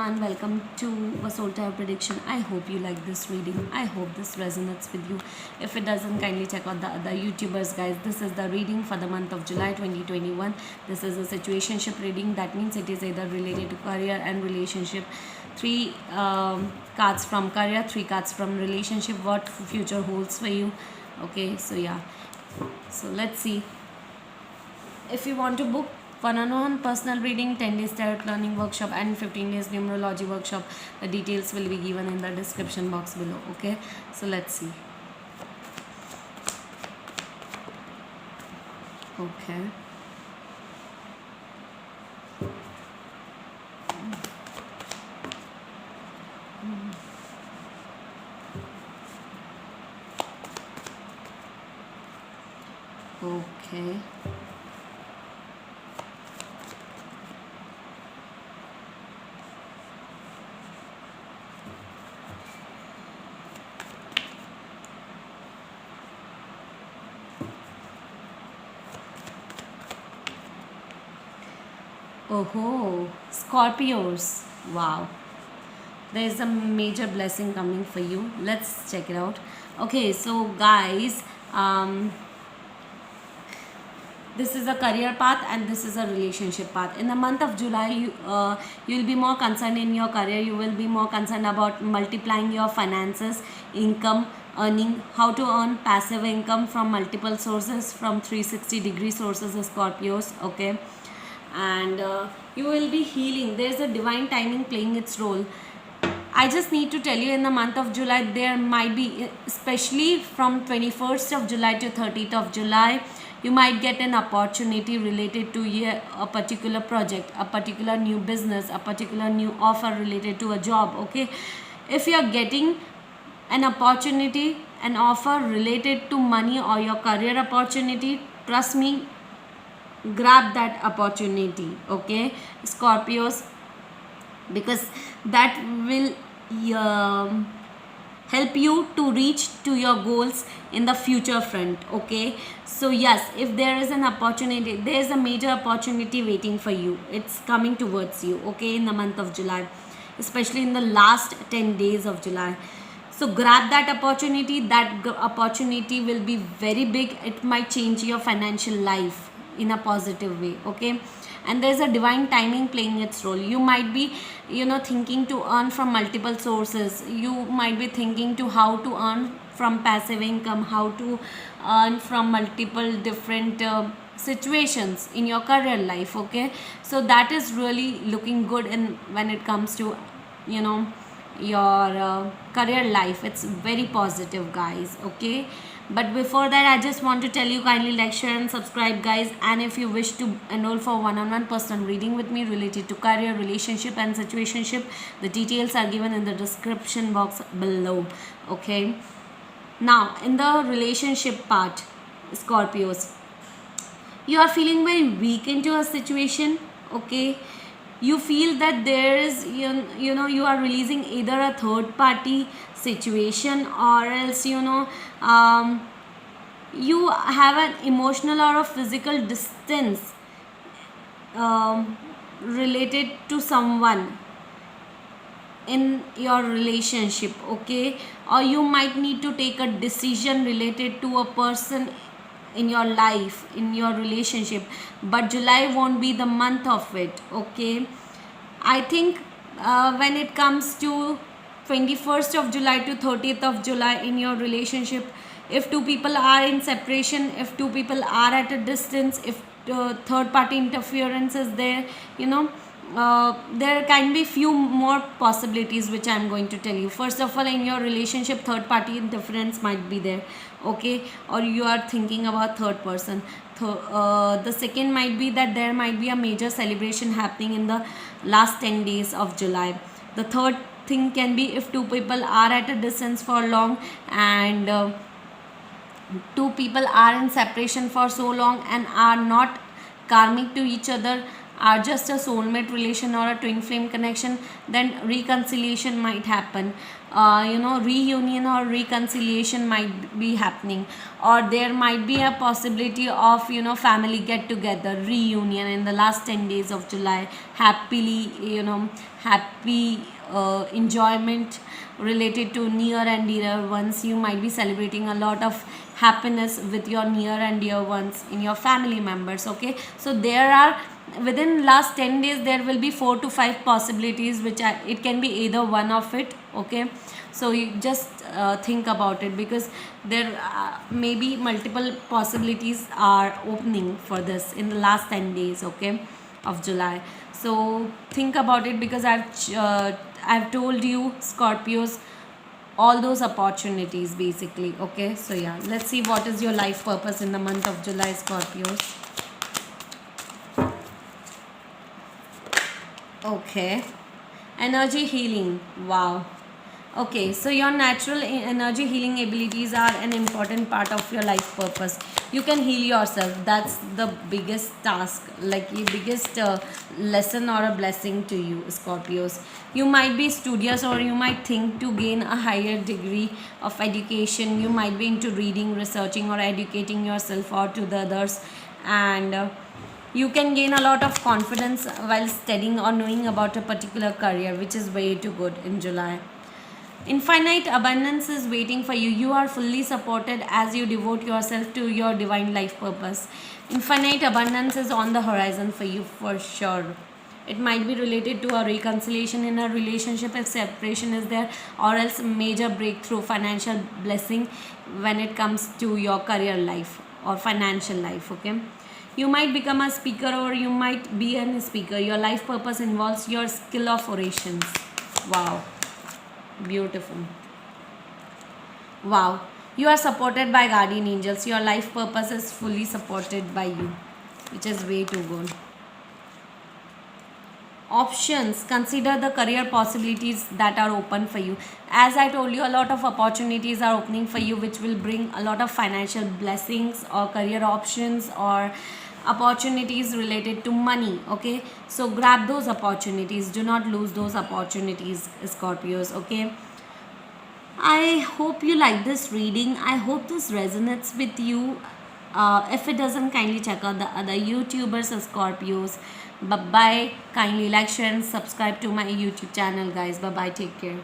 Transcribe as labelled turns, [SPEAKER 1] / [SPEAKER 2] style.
[SPEAKER 1] everyone, welcome to Vasoul Tarot Prediction. I hope you like this reading. I hope this resonates with you. If it doesn't, kindly check out the other YouTubers, guys. This is the reading for the month of July 2021. This is a situationship reading. That means it is either related to career and relationship. Three cards from career, three cards from relationship. What future holds for you. Okay, so yeah. So let's see. If you want to book one-on-one personal reading, 10 days tarot learning workshop and 15 days numerology workshop, the details will be given in the description box below. Okay, so let's see. Okay. Okay. Oh, Scorpios. Wow. There is a major blessing coming for you. Let's check it out. Okay, so guys, this is a career path and this is a relationship path. In the month of July, you'll be more concerned in your career. You will be more concerned about multiplying your finances, income, earning, how to earn passive income from multiple sources, from 360-degree sources, Scorpios. Okay, and you will be healing. There's a divine timing playing its role. I just need to tell you, in the month of July, there might be, especially from 21st of July to 30th of July, you might get an opportunity related to a particular project, a particular new business, a particular new offer related to a job. Okay, if you are getting an opportunity, an offer related to money or your career opportunity, trust me, grab that opportunity. Okay, Scorpios, because that will help you to reach to your goals in the future front. Okay, so yes, if there is an opportunity, there is a major opportunity waiting for you. It's coming towards you. Okay, in the month of July, especially in the last 10 days of July. So grab that opportunity. That opportunity will be very big. It might change your financial life in a positive way. Okay, and there's a divine timing playing its role. You might be thinking to earn from multiple sources. You might be thinking to how to earn from passive income, how to earn from multiple different situations in your career life. Okay, so that is really looking good in when it comes to your career life. It's very positive, guys. Okay, but before that, I just want to tell you, kindly like, share and subscribe, guys. And if you wish to enroll for one-on-one personal reading with me related to career, relationship and situationship, the details are given in the description box below. Okay, now in the relationship part, Scorpios, you are feeling very weak into a situation. Okay, you feel that there is you are releasing either a third party situation, or else you have an emotional or a physical distance related to someone in your relationship. Okay, or you might need to take a decision related to a person in your life, in your relationship, but July won't be the month of it. Okay, I think when it comes to 21st of July to 30th of July in your relationship, if two people are in separation, if two people are at a distance, if third party interference is there, there can be few more possibilities which I am going to tell you. First of all, in your relationship, third party interference might be there. Okay, or you are thinking about third person. The second might be that there might be a major celebration happening in the last 10 days of July. The third thing can be if two people are at a distance for long, and two people are in separation for so long and are not karmic to each other, are just a soulmate relation or a twin flame connection, then reconciliation might happen. Reunion or reconciliation might be happening, or there might be a possibility of family get together, reunion in the last 10 days of July. Happily, happy enjoyment related to near and dear ones. You might be celebrating a lot of happiness with your near and dear ones in your family members. Okay, so there are, within last 10 days there will be 4 to 5 possibilities, which it can be either one of it. Okay, so you just think about it, because there may be multiple possibilities are opening for this in the last 10 days, okay, of July. So think about it, because I've told you, Scorpios, all those opportunities basically. Okay, so yeah, let's see what is your life purpose in the month of July, Scorpios. Okay, energy healing. Wow. Okay, so your natural energy healing abilities are an important part of your life purpose. You can heal yourself. That's the biggest task, like the biggest lesson or a blessing to you, Scorpios. You might be studious, or you might think to gain a higher degree of education. You might be into reading, researching, or educating yourself or to the others. And you can gain a lot of confidence while studying or knowing about a particular career, which is way too good in July. Infinite abundance is waiting for you. You are fully supported as you devote yourself to your divine life purpose. Infinite abundance is on the horizon for you for sure. It might be related to a reconciliation in a relationship if separation is there, or else major breakthrough, financial blessing when it comes to your career life or financial life. Okay, you might become a speaker, or you might be a speaker. Your life purpose involves your skill of orations. Wow. Beautiful. Wow. You are supported by guardian angels. Your life purpose is fully supported by you, which is way too good. Options. Consider the career possibilities that are open for you. As I told you, a lot of opportunities are opening for you, which will bring a lot of financial blessings or career options or opportunities related to money. Okay, so grab those opportunities. Do not lose those opportunities, Scorpios. Okay, I hope you like this reading. I hope this resonates with you. If it doesn't, kindly check out the other YouTubers, Scorpios. Bye bye. Kindly like, share, and subscribe to my YouTube channel, guys. Bye bye. Take care.